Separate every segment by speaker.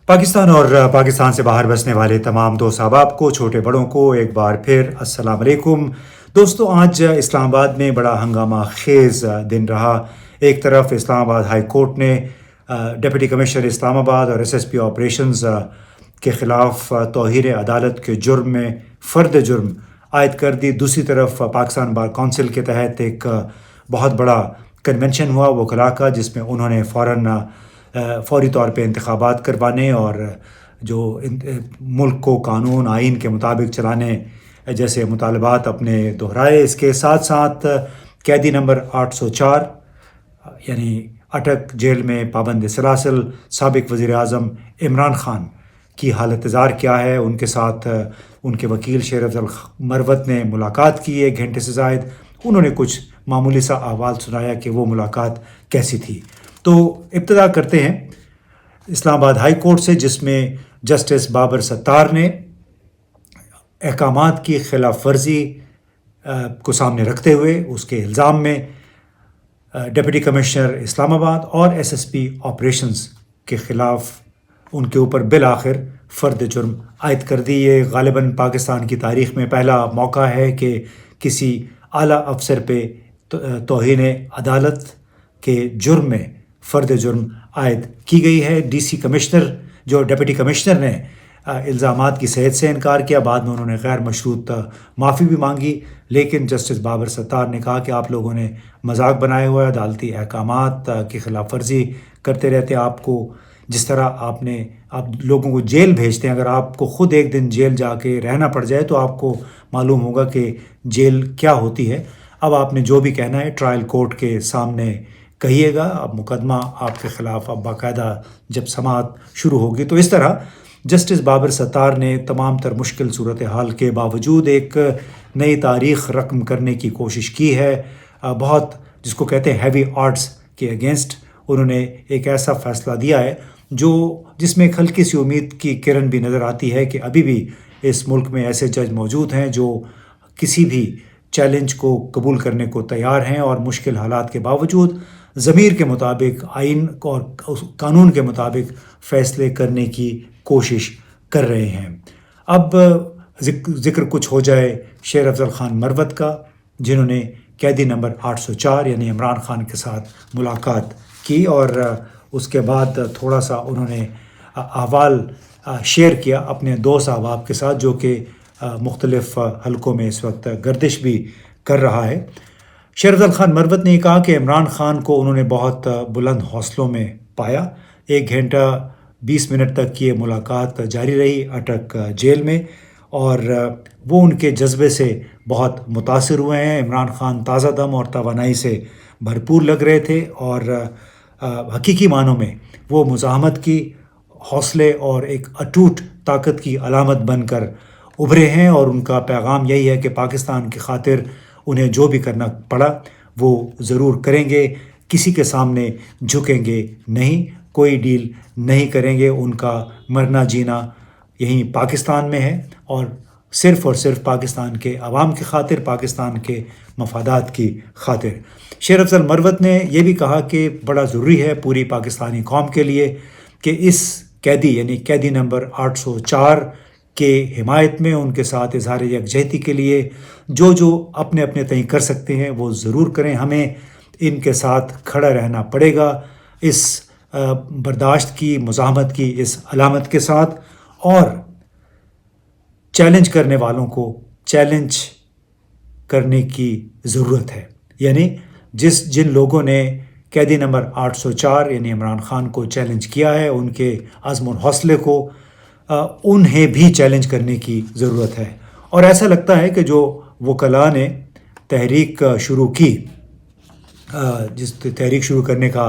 Speaker 1: पाकिस्तान और पाकिस्तान से बाहर बसने वाले तमाम दोस्त अहबाब को, छोटे बड़ों को एक बार फिर अस्सलाम वालेकुम। दोस्तों, आज इस्लामाबाद में बड़ा हंगामा खेज़ दिन रहा। एक तरफ इस्लामाबाद हाई कोर्ट ने डिप्टी कमिश्नर इस्लामाबाद और एसएसपी ऑपरेशंस के ख़िलाफ़ तौहीन अदालत के जुर्म में फ़र्द जुर्म आयद कर दी। दूसरी तरफ पाकिस्तान बार काउंसिल के तहत एक बहुत बड़ा कन्वेंशन हुआ वकला का, जिसमें उन्होंने फ़ौरी तौर पे इंतखाबात करवाने और जो मुल्क को कानून आइन के मुताबिक चलाने जैसे मुतालबात अपने दोहराए। इसके साथ साथ कैदी नंबर 804 यानी अटक जेल में पाबंद सलासल साबिक वज़ीर आज़म इमरान ख़ान की हालत ज़ार क्या है। उनके साथ उनके वकील शेर अफजल मरवत ने मुलाकात की 1 घंटे से ज़ायद। उन्होंने कुछ मामूली सा अहवाल सुनाया कि वो मुलाकात कैसी थी। तो इब्तदा करते हैं इस्लामाबाद हाई कोर्ट से, जिसमें जस्टिस बाबर सत्तार ने अहकामात की खिलाफ वर्जी को सामने रखते हुए उसके इल्ज़ाम में डिप्टी कमिश्नर इस्लामाबाद और एसएसपी ऑपरेशंस के ख़िलाफ़ उनके ऊपर बिल आखिर फ़र्द जुर्म आयद कर दी। ये ग़ालिबन पाकिस्तान की तारीख़ में पहला मौका है कि किसी आला अफसर पे तौहीन अदालत के जुर्म में फ़र्द जुर्म आयद की गई है। डीसी कमिश्नर जो डिप्टी कमिश्नर ने इल्ज़ामात की सेहत से इनकार किया। बाद में उन्होंने गैर मशरूत माफ़ी भी मांगी, लेकिन जस्टिस बाबर सत्तार ने कहा कि आप लोगों ने मजाक बनाया हुआ है, अदालती अहकामात की खिलाफ वर्जी करते रहते हैं। आपको जिस तरह आप लोगों को जेल भेजते हैं, अगर आपको ख़ुद एक दिन जेल जाके रहना पड़ जाए तो आपको मालूम होगा कि जेल क्या होती है। अब आपने जो भी कहना है ट्रायल कोर्ट के सामने कहिएगा। अब मुकदमा आपके ख़िलाफ़ अब बाकायदा जब समाअत शुरू होगी। तो इस तरह जस्टिस बाबर सत्तार ने तमाम तर मुश्किल सूरत हाल के बावजूद एक नई तारीख़ रकम करने की कोशिश की है। बहुत जिसको कहते हैं हैवी आर्ट्स के अगेंस्ट उन्होंने एक ऐसा फ़ैसला दिया है जिसमें एक हल्की सी उम्मीद की किरण भी नज़र आती है कि अभी भी इस मुल्क में ऐसे जज मौजूद हैं जो किसी भी चैलेंज को कबूल करने को तैयार हैं और मुश्किल हालात के बावजूद ज़मीर के मुताबिक, आइन और कानून के मुताबिक फ़ैसले करने की कोशिश कर रहे हैं। अब ज़िक्र कुछ हो जाए शेर अफजल ख़ान मरवत का, जिन्होंने कैदी नंबर 804 यानी इमरान ख़ान के साथ मुलाकात की और उसके बाद थोड़ा सा उन्होंने अहवाल शेयर किया अपने दोस्त अहबाब के साथ, जो कि मुख्तलिफ़ हलकों में इस वक्त गर्दिश भी कर रहा है। शेर अफजल ख़ान मरवत ने कहा कि इमरान ख़ान को उन्होंने बहुत बुलंद हौसलों में पाया। 1 घंटा 20 मिनट तक ये मुलाकात जारी रही अटक जेल में और वो उनके जज्बे से बहुत मुतासिर हुए हैं। इमरान ख़ान ताज़ा दम और तवानाई से भरपूर लग रहे थे और हकीकी मानों में वो मुज़ाहमत की, हौसले और एक अटूट ताकत की अलामत बनकर उभरे हैं और उनका पैगाम यही है कि पाकिस्तान की खातिर उन्हें जो भी करना पड़ा वो ज़रूर करेंगे। किसी के सामने झुकेंगे नहीं, कोई डील नहीं करेंगे। उनका मरना जीना यहीं पाकिस्तान में है और सिर्फ़ पाकिस्तान के अवाम की खातिर, पाकिस्तान के मफादात की खातिर। शेर अफजल मरवत ने यह भी कहा कि बड़ा ज़रूरी है पूरी पाकिस्तानी कौम के लिए कि इस कैदी यानी कैदी नंबर 804 के हिमायत में, उनके साथ इज़हार यकजहती के लिए जो अपने अपने तय कर सकते हैं वो ज़रूर करें। हमें इनके साथ खड़ा रहना पड़ेगा इस बर्दाश्त की, मुज़ाहमत की इस अलामत के साथ, और चैलेंज करने वालों को चैलेंज करने की ज़रूरत है। यानी जिन लोगों ने कैदी नंबर 804 यानी इमरान ख़ान को चैलेंज किया है, उनके अज़्म और हौसले को उन्हें भी चैलेंज करने की ज़रूरत है। और ऐसा लगता है कि जो वकला ने तहरीक शुरू की, जिस तहरीक शुरू करने का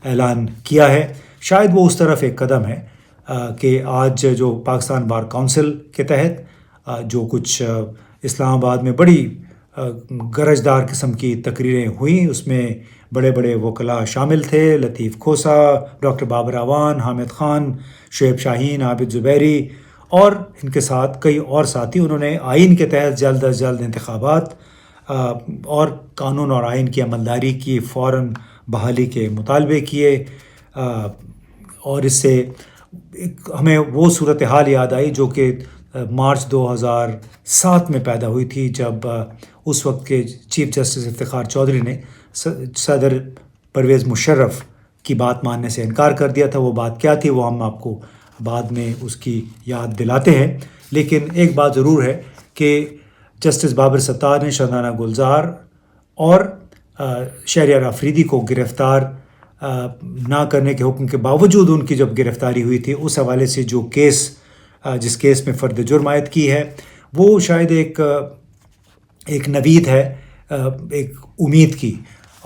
Speaker 1: ऐलान किया है, शायद वो उस तरफ एक कदम है कि आज जो पाकिस्तान बार काउंसिल के तहत जो कुछ इस्लामाबाद में बड़ी गरजदार किस्म की तकरीरें हुई, उसमें बड़े बड़े वकला शामिल थे। लतीफ़ खोसा, डॉक्टर बाबर आवान, हामिद ख़ान, शुएब शाहीन, आबिद ज़ुबैरी और इनके साथ कई और साथी। उन्होंने आइन के तहत जल्द अज जल्द इंतखाबात और कानून और आइन की अमलदारी की फ़ौरन बहाली के मुतालबे किए और इससे ہمیں وہ صورتحال یاد آئی جو کہ مارچ 2007 میں پیدا ہوئی تھی، جب اس وقت کے چیف جسٹس افتخار چودھری نے صدر پرویز مشرف کی بات ماننے سے انکار کر دیا تھا۔ وہ بات کیا تھی وہ ہم آپ کو بعد میں اس کی یاد دلاتے ہیں، لیکن ایک بات ضرور ہے کہ جسٹس بابر ستار نے شاہدانہ گلزار اور شہریار آفریدی کو گرفتار نہ کرنے کے حکم کے باوجود ان کی جب گرفتاری ہوئی تھی، اس حوالے سے جو کیس جس کیس میں فرد جرم عائد کی ہے وہ شاید ایک نوید ہے، ایک امید کی۔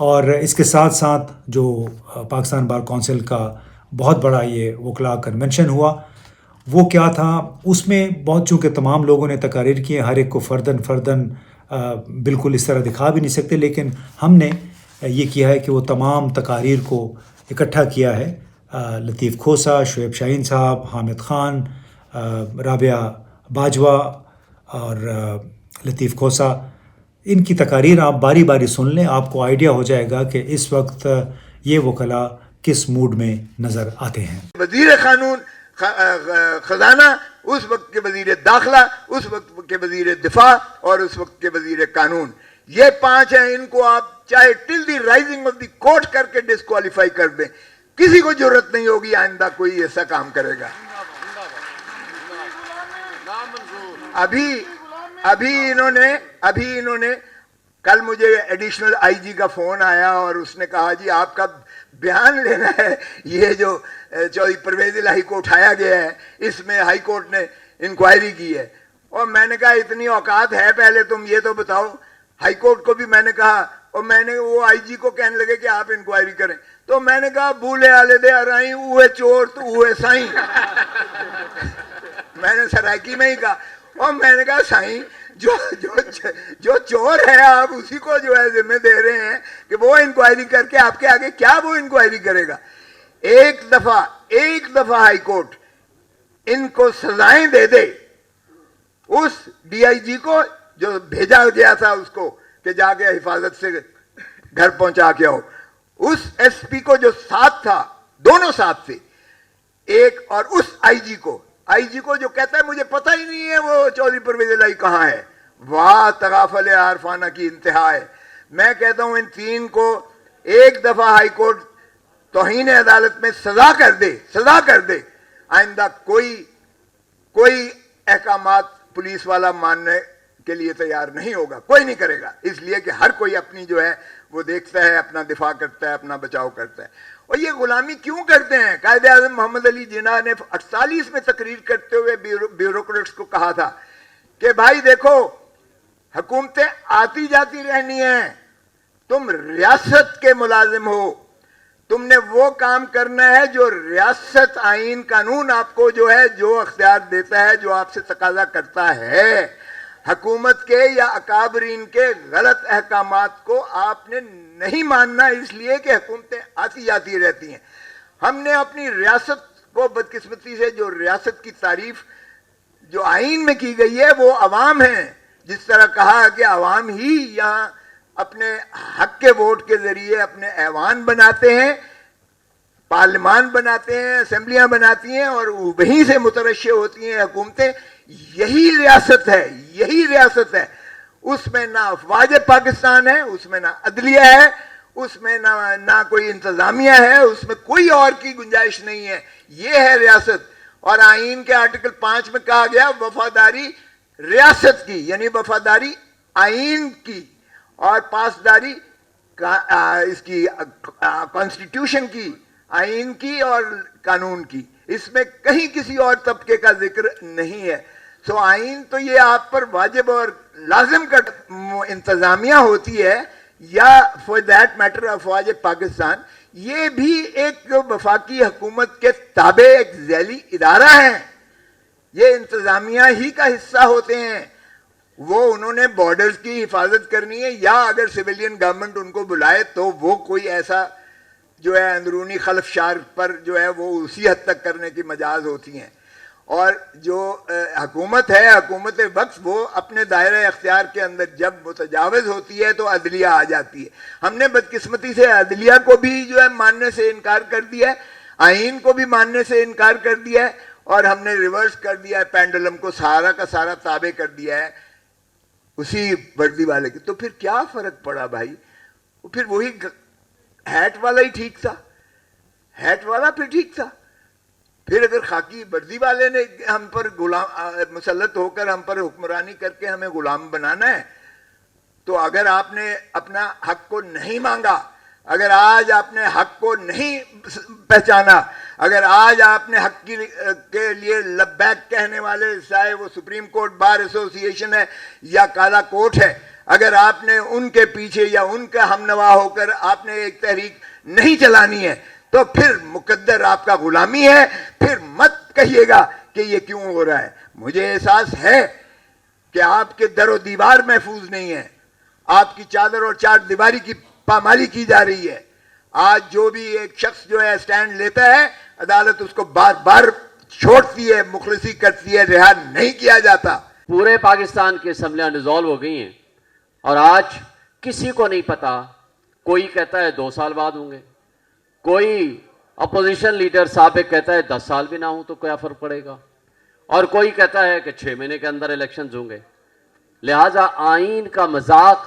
Speaker 1: اور اس کے ساتھ ساتھ جو پاکستان بار کونسل کا بہت بڑا یہ وکلاء کنونشن ہوا، وہ کیا تھا، اس میں بہت چونکہ تمام لوگوں نے تقاریر کی ہیں، ہر ایک کو فرداً بالکل اس طرح دکھا بھی نہیں سکتے، لیکن ہم نے یہ کیا ہے کہ وہ تمام تقاریر کو اکٹھا کیا ہے۔ لطیف کھوسا، شعیب شاہین صاحب، حامد خان، رابعہ باجوہ اور لطیف کھوسا، ان کی تقاریر آپ باری باری سن لیں، آپ کو آئیڈیا ہو جائے گا کہ اس وقت یہ وکلاء کس موڈ میں نظر آتے ہیں۔
Speaker 2: وزیر قانون خزانہ، اس وقت کے وزیر داخلہ، اس وقت کے وزیر دفاع اور اس وقت کے وزیر قانون، یہ 5 ہیں، ان کو آپ چاہے ٹل دی رائزنگ آف دی کوٹ کر کے ڈسکوالیفائی کر دیں، کسی کو ضرورت نہیں ہوگی آئندہ کوئی ایسا کام کرے گا۔ ابھی انہوں نے کل مجھے ایڈیشنل آئی جی کا فون آیا اور اس نے کہا جی آپ کا بیان لینا ہے، یہ جو چودھری پرویز الہی کو اٹھایا گیا ہے اس میں ہائی کورٹ نے انکوائری کی ہے۔ اور میں نے کہا اتنی اوقات ہے پہلے تم یہ تو بتاؤ۔ ہائی کورٹ کو بھی میں نے کہا، اور میں نے وہ آئی جی کو کہنے لگے کہ آپ انکوائری کریں، تو میں نے کہا بھولے آلے دے آرائیں اوہے چور تو اوہے سائیں، میں نے سرائکی میں ہی کہا، اور میں نے کہا سائیں جو چور ہے آپ اسی کو جو ہے ذمہ دے رہے ہیں کہ وہ انکوائری کر کے آپ کے آگے کیا وہ انکوائری کرے گا۔ ایک دفعہ ہائی کورٹ ان کو سزائیں دے دے، اس ڈی آئی جی کو جو بھیجا گیا تھا اس کو کہ جا کے حفاظت سے گھر پہنچا کے آؤ، اس ایس پی کو جو ساتھ تھا، دونوں ساتھ تھے، ایک اور اس آئی جی کو جو کہتا ہے مجھے پتہ ہی نہیں ہے وہ چودھری پرویز الہی کہاں ہے، واہ تغافل عارفانہ کی انتہا ہے۔ میں کہتا ہوں ان 3 کو ایک دفعہ ہائی کورٹ توہین عدالت میں سزا کر دے، آئندہ کوئی احکامات پولیس والا ماننے کے لیے تیار نہیں ہوگا، کوئی نہیں کرے گا، اس لیے کہ ہر کوئی اپنی جو ہے وہ دیکھتا ہے، اپنا دفاع کرتا ہے، اپنا بچاؤ کرتا ہے۔ اور یہ غلامی کیوں کرتے ہیں؟ قائد اعظم محمد علی جناح نے 48 میں تقریر کرتے ہوئے بیوروکریٹس کو کہا تھا کہ بھائی دیکھو حکومتیں آتی جاتی رہنی ہیں، تم ریاست کے ملازم ہو، تم نے وہ کام کرنا ہے جو ریاست آئین قانون آپ کو جو ہے جو اختیار دیتا ہے، جو آپ سے تقاضا کرتا ہے۔ حکومت کے یا اکابرین کے غلط احکامات کو آپ نے نہیں ماننا، اس لیے کہ حکومتیں آتی جاتی رہتی ہیں۔ ہم نے اپنی ریاست کو بدقسمتی سے، جو ریاست کی تعریف جو آئین میں کی گئی ہے وہ عوام ہیں، جس طرح کہا کہ عوام ہی یہاں اپنے حق کے ووٹ کے ذریعے اپنے ایوان بناتے ہیں، پارلیمان بناتے ہیں، اسمبلیاں بناتی ہیں، اور وہیں سے مترشح ہوتی ہیں حکومتیں۔ یہی ریاست ہے، اس میں نہ افواج پاکستان ہے، اس میں نہ عدلیہ ہے، اس میں نہ کوئی انتظامیہ ہے، اس میں کوئی اور کی گنجائش نہیں ہے، یہ ہے ریاست۔ اور آئین کے آرٹیکل 5 میں کہا گیا وفاداری ریاست کی، یعنی وفاداری آئین کی اور پاسداری اس کی کانسٹیٹیوشن کی، آئین کی اور قانون کی، اس میں کہیں کسی اور طبقے کا ذکر نہیں ہے۔ سو آئین تو یہ آپ پر واجب اور لازم کا انتظامیہ ہوتی ہے، یا فار دیٹ میٹر افواج پاکستان، یہ بھی ایک وفاقی حکومت کے تابع ایک ذیلی ادارہ ہیں، یہ انتظامیہ ہی کا حصہ ہوتے ہیں۔ وہ انہوں نے بارڈرز کی حفاظت کرنی ہے، یا اگر سویلین گورنمنٹ ان کو بلائے تو وہ کوئی ایسا جو ہے اندرونی خلفشار پر جو ہے وہ اسی حد تک کرنے کی مجاز ہوتی ہیں۔ اور جو حکومت ہے، حکومت وقت، وہ اپنے دائرہ اختیار کے اندر جب متجاوز ہوتی ہے تو عدلیہ آ جاتی ہے۔ ہم نے بدقسمتی سے عدلیہ کو بھی جو ہے ماننے سے انکار کر دیا ہے۔ आइन को भी मानने से इनकार कर दिया है और हमने रिवर्स कर दिया है, पेंडुलम को सारा का सारा ताबे कर दिया है उसी वर्दी वाले के। तो फिर क्या फर्क पड़ा भाई? फिर वही हैट वाला ही ठीक था, हैट वाला फिर ठीक था। फिर अगर खाकी वर्दी वाले ने हम पर गुलाम मुसल्लत होकर हम पर हुक्मरानी करके हमें गुलाम बनाना है, तो अगर आपने अपना हक को नहीं मांगा, अगर आज आपने हक को नहीं पहचाना, अगर आज आपने हक के लिए लब्बैक कहने वाले, चाहे वो सुप्रीम कोर्ट बार एसोसिएशन है या काला कोर्ट है, अगर आपने उनके पीछे या उनका हमनवा होकर आपने एक तहरीक नहीं चलानी है, तो फिर मुकद्दर आपका गुलामी है। फिर मत कहिएगा कि ये क्यों हो रहा है। मुझे एहसास है कि आपके दरो दीवार महफूज नहीं है, आपकी चादर और चार दीवारी की पामाली की जा रही है। आज जो भी एक शख्स जो है स्टैंड लेता है, अदालत उसको बार बार छोड़ती है, मुखलिसी करती है, रिहा नहीं किया जाता।
Speaker 3: पूरे पाकिस्तान की असम्बलियां डिसॉल्व हो गई हैं और आज किसी को नहीं पता। कोई कहता है 2 साल बाद होंगे, कोई अपोजिशन लीडर साहब कहता है 10 साल भी ना हो तो क्या फर्क पड़ेगा, और कोई कहता है कि 6 महीने के अंदर इलेक्शंस होंगे। लिहाजा आइन का मजाक,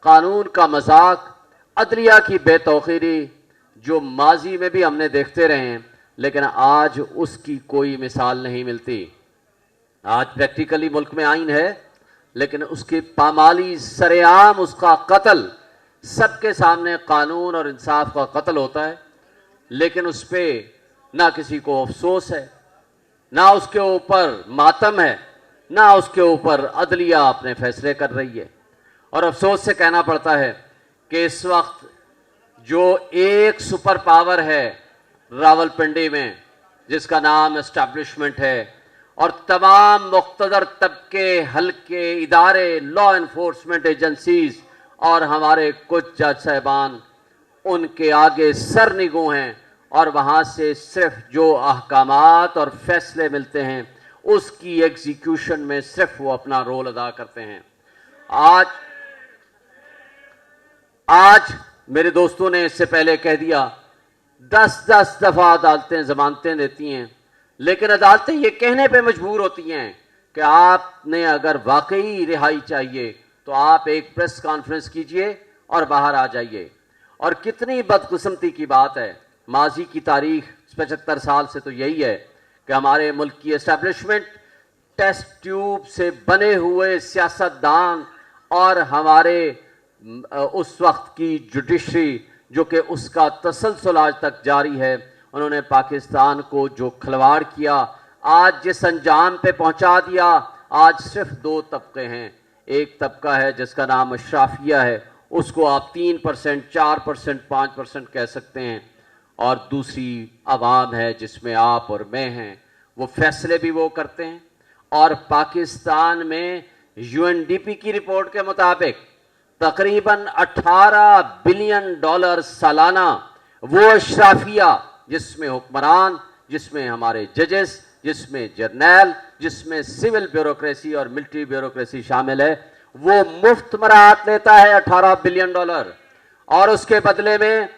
Speaker 3: कानून का मजाक, अदलिया की बेतौकीरी जो माजी में भी हमने देखते रहे हैं, लेकिन आज उसकी कोई मिसाल नहीं मिलती। आज प्रैक्टिकली मुल्क में आइन है, लेकिन उसकी पामाली, सरेआम उसका कत्ल, सबके सामने कानून और इंसाफ का कत्ल होता है, लेकिन उस पर ना किसी को अफसोस है, ना उसके ऊपर मातम है, ना उसके ऊपर अदलिया अपने फैसले कर रही है। और अफसोस से कहना पड़ता है कि इस वक्त जो एक सुपर पावर है रावलपिंडी में, जिसका नाम एस्टैब्लिशमेंट है, और तमाम मुख्तदर तबके, हल्के, इदारे, लॉ एनफोर्समेंट एजेंसीज और हमारे कुछ जज साहिबान उनके आगे सर निगू हैं, और वहाँ से सिर्फ जो अहकामात और फैसले मिलते हैं उसकी एग्जीक्यूशन में सिर्फ वो अपना रोल अदा करते हैं। आज मेरे दोस्तों ने इससे पहले कह दिया 10-10 दफा अदालतें जमानतें देती हैं, लेकिन अदालतें ये कहने पे मजबूर होती हैं कि आपने अगर वाकई रिहाई चाहिए तो आप एक प्रेस कॉन्फ्रेंस कीजिए और बाहर आ जाइए। और कितनी बदकिस्मती की बात है, माजी की तारीख 75 साल से तो यही है कि हमारे मुल्क की एस्टैब्लिशमेंट, टेस्ट ट्यूब से बने हुए सियासतदान और हमारे उस वक्त की जुडिशरी जो कि उसका तसलसल आज तक जारी है, उन्होंने पाकिस्तान को जो खिलवाड़ किया, आज जिस अंजाम पे पहुंचा दिया, आज सिर्फ 2 तबके हैं। एक तबका है जिसका नाम अशराफिया है, उसको आप 3%, 4%, 5% कह सकते हैं, और दूसरी आवाम है जिसमें आप और मैं हैं। वो फैसले भी वो करते हैं। और पाकिस्तान में यूएनडीपी की रिपोर्ट के मुताबिक तकरीबन $18 बिलियन सालाना वो अशराफिया, जिसमें हुक्मरान, जिसमें हमारे जजेस, जिसमें जर्नैल, जिसमें सिविल ब्यूरोक्रेसी और मिलिट्री ब्यूरोक्रेसी शामिल है, वो मुफ्त मराहत लेता है $18 बिलियन। और उसके बदले में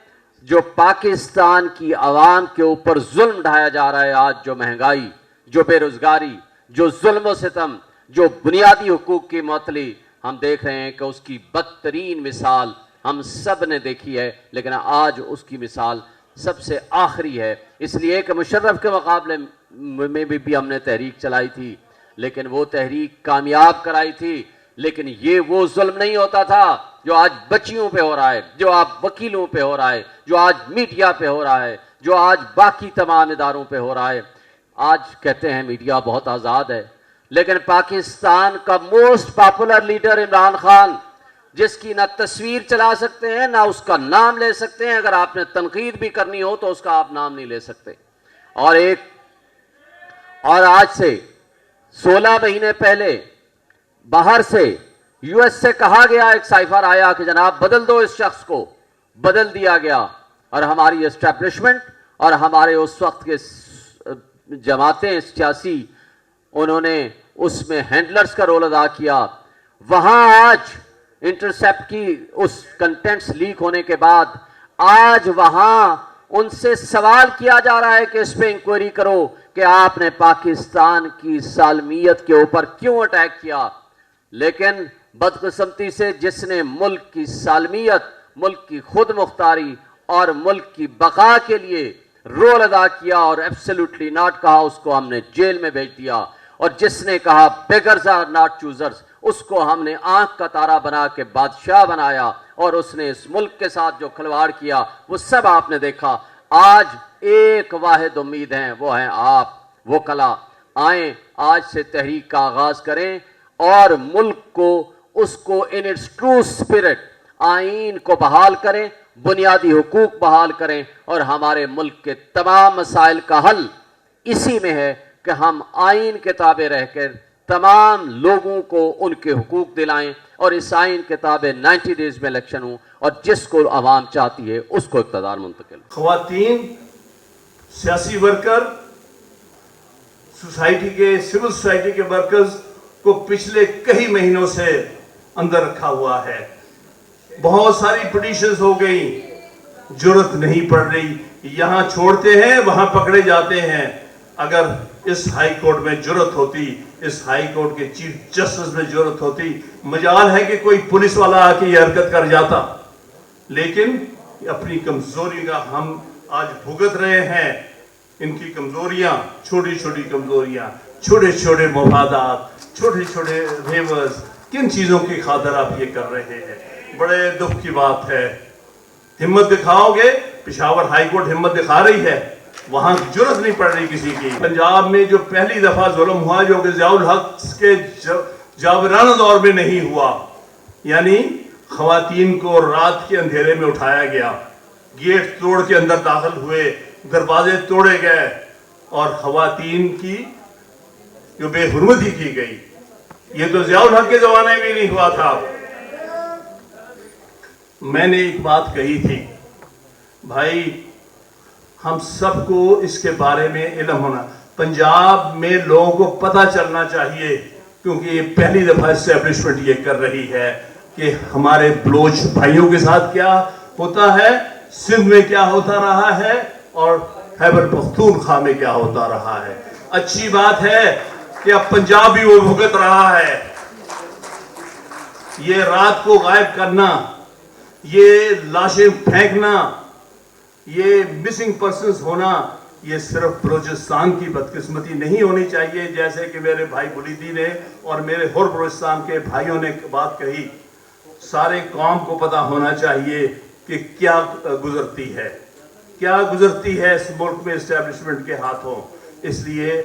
Speaker 3: जो पाकिस्तान की आवाम के ऊपर जुल्म ढाया जा रहा है, आज जो महंगाई, जो बेरोजगारी, जो जुल्म सितम, जो बुनियादी हुकूक की मुअत्तली, हम देख रहे हैं कि उसकी बदतरीन मिसाल हम सब ने देखी है, लेकिन आज उसकी मिसाल सबसे आखिरी है। इसलिए कि मुशर्रफ के मुकाबले में भी हमने तहरीक चलाई थी, लेकिन वो तहरीक कामयाब कराई थी, लेकिन ये वो जुल्म नहीं होता था जो आज बच्चियों पे हो रहा है, जो आज वकीलों पे हो रहा है, जो आज मीडिया पे हो रहा है, जो आज बाकी तमाम इदारों पे हो रहा है। आज कहते हैं मीडिया बहुत आज़ाद है, लेकिन पाकिस्तान का most popular leader Imran Khan, जिसकी ना तस्वीर चला सकते हैं, ना उसका नाम ले सकते हैं, अगर आपने तनकीद भी करनी हो तो उसका आप नाम नहीं ले सकते। और आज से 16 महीने पहले बाहर से यूएस से कहा गया, एक साइफर आया कि जनाब बदल दो इस शख्स को, बदल दिया गया। और हमारी एस्टैब्लिशमेंट और हमारे उस वक्त के जमातें सियासी, उन्होंने उसमें हैंडलर्स का रोल अदा किया। वहां आज इंटरसेप्ट की उस कंटेंट्स लीक होने के बाद आज वहां ان سے سوال کیا جا رہا ہے کہ اس پہ انکوائری کرو کہ آپ نے پاکستان کی سالمیت کے اوپر کیوں اٹیک کیا. لیکن بدقسمتی سے جس نے ملک کی سالمیت، ملک کی خود مختاری اور ملک کی بقا کے لیے رول ادا کیا اور ایبسلیوٹلی ناٹ کہا، اس کو ہم نے جیل میں بھیج دیا. اور جس نے کہا بیگرز آر ناٹ چوزرز، اس کو ہم نے آنکھ کا تارا بنا کے بادشاہ بنایا. اور اس نے اس ملک کے ساتھ جو کھلواڑ کیا وہ سب آپ نے دیکھا. آج ایک واحد امید ہے، وہ ہیں آپ. وہ کلا آئیں، آج سے تحریک کا آغاز کریں اور ملک کو اس کو ان اٹس ٹرو اسپرٹ آئین کو بحال کریں، بنیادی حقوق بحال کریں. اور ہمارے ملک کے تمام مسائل کا حل اسی میں ہے کہ ہم آئین کے تابع رہ کر تمام لوگوں کو ان کے حقوق دلائیں اور اس آئین کے تابع 90 ڈیز میں الیکشن ہوں اور جس کو عوام چاہتی ہے اس کو اقتدار منتقل.
Speaker 4: خواتین، سیاسی ورکر، سوسائٹی کے سول سوسائٹی کے ورکرز کو پچھلے کئی مہینوں سے اندر رکھا ہوا ہے. بہت ساری پٹیشنز ہو گئی، جرت نہیں پڑ رہی. یہاں چھوڑتے ہیں، وہاں پکڑے جاتے ہیں. اگر اس ہائی کورٹ میں جرت ہوتی، اس ہائی کورٹ کے چیف جسٹس میں جرت ہوتی، مجال ہے کہ کوئی پولیس والا آ کے یہ حرکت کر جاتا. لیکن اپنی کمزوری کا ہم آج بھگت رہے ہیں. ان کی کمزوریاں، چھوٹی چھوٹی کمزوریاں، چھوٹے چھوٹے مفادات، چھوٹے چھوٹے ریورز، کن چیزوں کی خاطر آپ یہ کر رہے ہیں؟ بڑے دکھ کی بات ہے. ہمت دکھاؤ گے، پشاور ہائی کورٹ ہمت دکھا رہی ہے، وہاں جرت نہیں پڑ رہی کسی کی. پنجاب میں جو پہلی دفعہ ظلم ہوا جو کہ ضیاء الحق کے جابرانہ دور میں نہیں ہوا، یعنی خواتین کو رات کے اندھیرے میں اٹھایا گیا، گیٹ توڑ کے اندر داخل ہوئے، دروازے توڑے گئے اور خواتین کی جو بے حرمتی کی گئی. یہ تو ضیاء الحق کے زمانے میں نہیں ہوا تھا. میں نے ایک بات کہی تھی، بھائی ہم سب کو اس کے بارے میں علم ہونا. پنجاب میں لوگوں کو پتہ چلنا چاہیے، کیونکہ یہ پہلی دفعہ اسٹیبلشمنٹ یہ کر رہی ہے کہ ہمارے بلوچ بھائیوں کے ساتھ کیا ہوتا ہے، سندھ میں کیا ہوتا رہا ہے اور خیبر پختونخوا میں کیا ہوتا رہا ہے. اچھی بات ہے کہ اب پنجاب بھی وہ بھگت رہا ہے. یہ رات کو غائب کرنا، یہ لاشیں پھینکنا، یہ مسنگ پرسنز ہونا، یہ صرف بلوچستان کی بدقسمتی نہیں ہونی چاہیے. جیسے کہ میرے بھائی بلیدی نے اور میرے ہور بلوچستان کے بھائیوں نے بات کہی، سارے قوم کو پتہ ہونا چاہیے کہ کیا گزرتی ہے، کیا گزرتی ہے اس ملک میں اسٹیبلشمنٹ کے ہاتھوں. اس لیے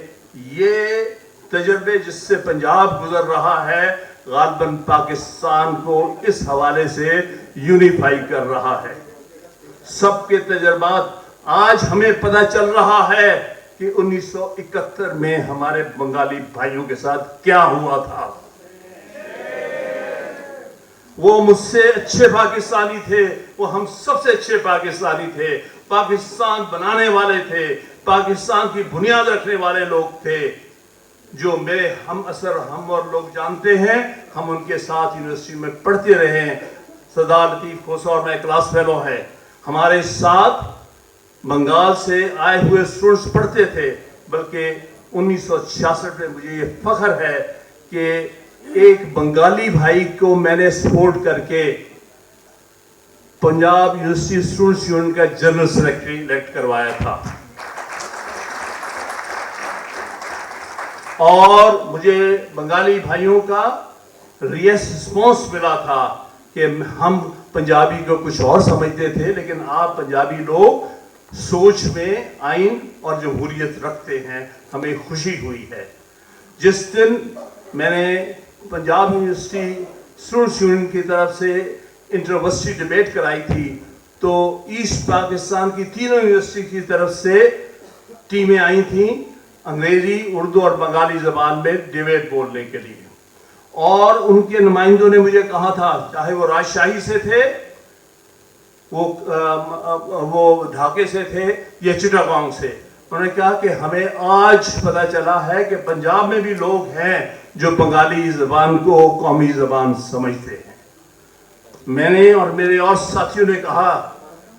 Speaker 4: یہ تجربے جس سے پنجاب گزر رہا ہے غالباً پاکستان کو اس حوالے سے یونیفائی کر رہا ہے. سب کے تجربات آج ہمیں پتہ چل رہا ہے کہ 1971 میں ہمارے بنگالی بھائیوں کے ساتھ کیا ہوا تھا. وہ مجھ سے اچھے پاکستانی تھے، وہ ہم سب سے اچھے پاکستانی تھے، پاکستان بنانے والے تھے، پاکستان کی بنیاد رکھنے والے لوگ تھے. جو میرے ہم اثر ہم اور لوگ جانتے ہیں، ہم ان کے ساتھ یونیورسٹی میں پڑھتے رہے ہیں. سردار لطیف کھوسا میں کلاس فیلو ہے، ہمارے ساتھ بنگال سے آئے ہوئے اسٹوڈنٹس پڑھتے تھے. بلکہ 1966 میں مجھے یہ فخر ہے کہ ایک بنگالی بھائی کو میں نے سپورٹ کر کے پنجاب یونیورسٹی اسٹوڈنٹس یونین کا جنرل سیکرٹری الیکٹ کروایا تھا. اور مجھے بنگالی بھائیوں کا ریسپانس ملا تھا کہ ہم پنجابی کو کچھ اور سمجھتے تھے، لیکن آپ پنجابی لوگ سوچ میں آئین اور جمہوریت رکھتے ہیں. ہمیں خوشی ہوئی ہے. جس دن میں نے پنجاب یونیورسٹی اسٹوڈنٹس یونین کی طرف سے انٹر-یونیورسٹی ڈیبیٹ کرائی تھی تو ایسٹ پاکستان کی تینوں یونیورسٹی کی طرف سے ٹیمیں آئی تھیں انگریزی، اردو اور بنگالی زبان میں ڈیبیٹ بولنے کے لیے. اور ان کے نمائندوں نے مجھے کہا تھا، چاہے وہ راجشاہی سے تھے، وہ ڈھاکے سے تھے یا چٹاگانگ سے، انہوں نے کہا کہ ہمیں آج پتہ چلا ہے کہ پنجاب میں بھی لوگ ہیں جو بنگالی زبان کو قومی زبان سمجھتے ہیں. میں نے اور میرے اور ساتھیوں نے کہا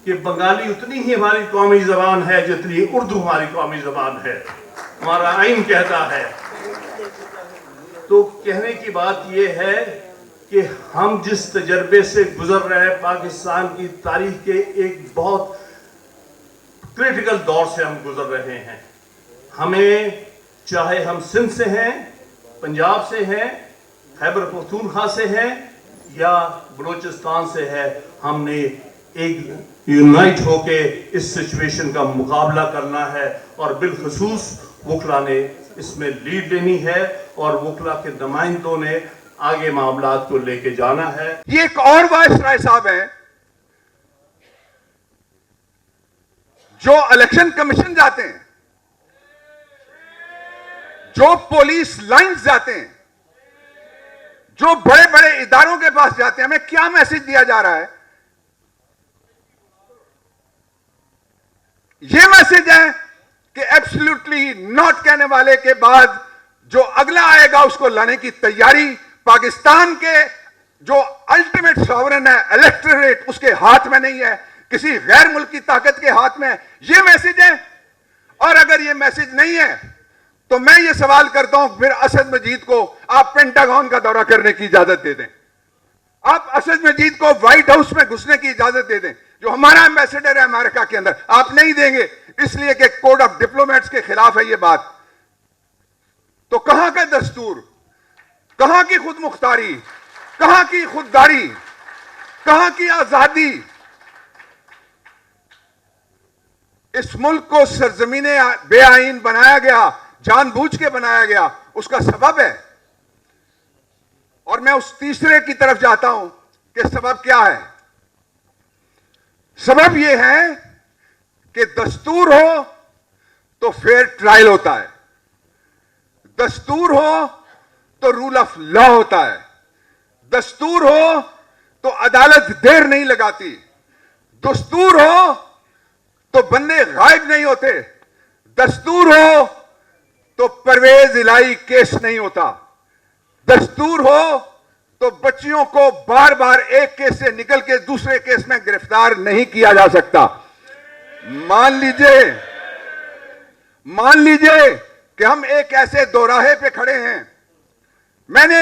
Speaker 4: कि बंगाली उतनी ही हमारी कौमी ज़बान है जितनी उर्दू हमारी कौमी ज़बान है, हमारा आइन कहता है। तो कहने की बात यह है कि हम जिस तजर्बे से गुजर रहे हैं, पाकिस्तान की तारीख के एक बहुत क्रिटिकल दौर से हम गुजर रहे हैं। हमें, चाहे हम सिंध से हैं, पंजाब से हैं, खैबर पख्तूनख्वा से हैं या बलूचिस्तान से है, हमने एक यूनाइट होके इस सिचुएशन का मुकाबला करना है और बिलखसूस वकला ने इसमें लीड लेनी है और वकला के नुमाइंदों ने आगे मामलात को लेके जाना है।
Speaker 2: ये एक और वाइसराय साहब हैं जो इलेक्शन कमीशन जाते हैं, जो पुलिस लाइंस जाते हैं, जो बड़े बड़े इदारों के पास जाते हैं। हमें क्या मैसेज दिया जा रहा है? यह मैसेज है कि एब्सोल्युटली नॉट कहने वाले के बाद जो अगला आएगा उसको लाने की तैयारी पाकिस्तान के जो अल्टीमेट सॉवरन है, इलेक्टोरेट, उसके हाथ में नहीं है, किसी गैर मुल्क की ताकत के हाथ में है। यह मैसेज है। और अगर यह मैसेज नहीं है तो मैं ये सवाल करता हूं, फिर असद मजीद को आप पेंटागन का दौरा करने की इजाजत दे दें, आप असद मजीद को व्हाइट हाउस में घुसने की इजाजत दे दें, जो हमारा एम्बेसडर है अमेरिका के अंदर। आप नहीं देंगे इसलिए कि कोड ऑफ डिप्लोमेट्स के खिलाफ है ये बात। तो कहां का दस्तूर, कहां की खुद मुख्तारी, कहां की खुददारी, कहां की आजादी? इस मुल्क को सरजमीने बेआईन बनाया गया, जानबूझ के बनाया गया, उसका सबब है। और मैं उस तीसरे की तरफ जाता हूं कि सबब क्या है। सबब यह है कि दस्तूर हो तो फेयर ट्रायल होता है, दस्तूर हो तो रूल ऑफ लॉ होता है, दस्तूर हो तो अदालत देर नहीं लगाती, दस्तूर हो तो बंदे गायब नहीं होते, दस्तूर हो तो परवेज इलाही केस नहीं होता, दस्तूर हो तो बच्चियों को बार बार एक केस से निकल के दूसरे केस में गिरफ्तार नहीं किया जा सकता। मान लीजिए कि हम एक ऐसे दोराहे पे खड़े हैं। मैंने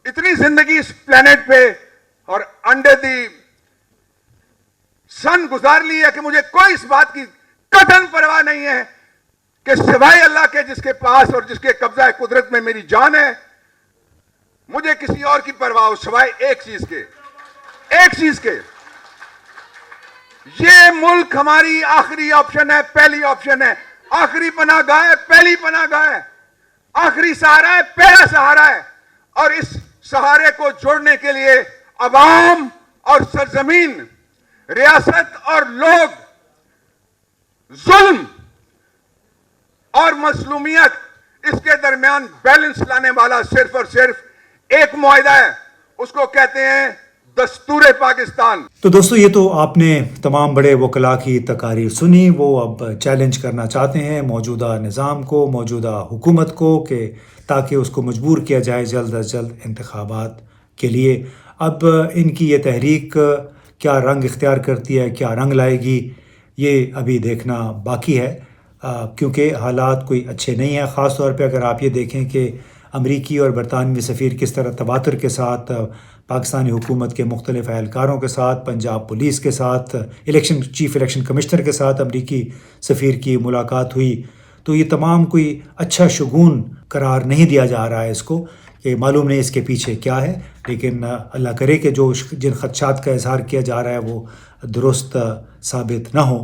Speaker 2: इतनी जिंदगी इस प्लेनेट पे और अंडर दी सन गुजार ली है कि मुझे कोई इस बात की कतई परवाह नहीं है कि सिवाय अल्लाह के जिसके पास और जिसके कब्जा कुदरत में मेरी जान है, मुझे किसी और की परवाह हो सिवाय एक चीज के। ये मुल्क हमारी आखिरी ऑप्शन है, पहली ऑप्शन है, आखिरी पनाहगाह है, पहली पनाहगाह है, आखिरी सहारा है, पहला सहारा है। और इस सहारे को जोड़ने के लिए अवाम और सरजमीन, रियासत और लोग, जुल्म और मसलूमियत, इसके दरमियान बैलेंस लाने वाला सिर्फ और सिर्फ एक मुआहिदा है, उसको कहते हैं दस्तूर पाकिस्तान।
Speaker 1: तो दोस्तों, ये तो आपने तमाम बड़े वकला की तकारीर सुनी। वो अब चैलेंज करना चाहते हैं मौजूदा निज़ाम को, मौजूदा हुकूमत को, कि ताकि उसको मजबूर किया जाए जल्द अज जल्द इंतखाबात के लिए। अब इनकी ये तहरीक क्या रंग इख्तियार करती है, क्या रंग लाएगी, ये अभी देखना बाकी है, क्योंकि हालात कोई अच्छे नहीं हैं। ख़ास तौर पे अगर आप ये देखें कि अमरीकी और बरतानवी सफ़ीर किस तरह तवातुर के साथ पाकिस्तानी हुकूमत के मुख्तलिफ़ एहलकारों के साथ, पंजाब पुलिस के साथ, चीफ इलेक्शन कमिश्नर के साथ अमरीकी सफ़ीर की मुलाकात हुई, तो ये तमाम कोई अच्छा शगुन करार नहीं दिया जा रहा है इसको, कि मालूम नहीं इसके पीछे क्या है। लेकिन अल्लाह करे कि जिन खदशात का इजहार किया जा रहा है वो दुरुस्त साबित ना हो।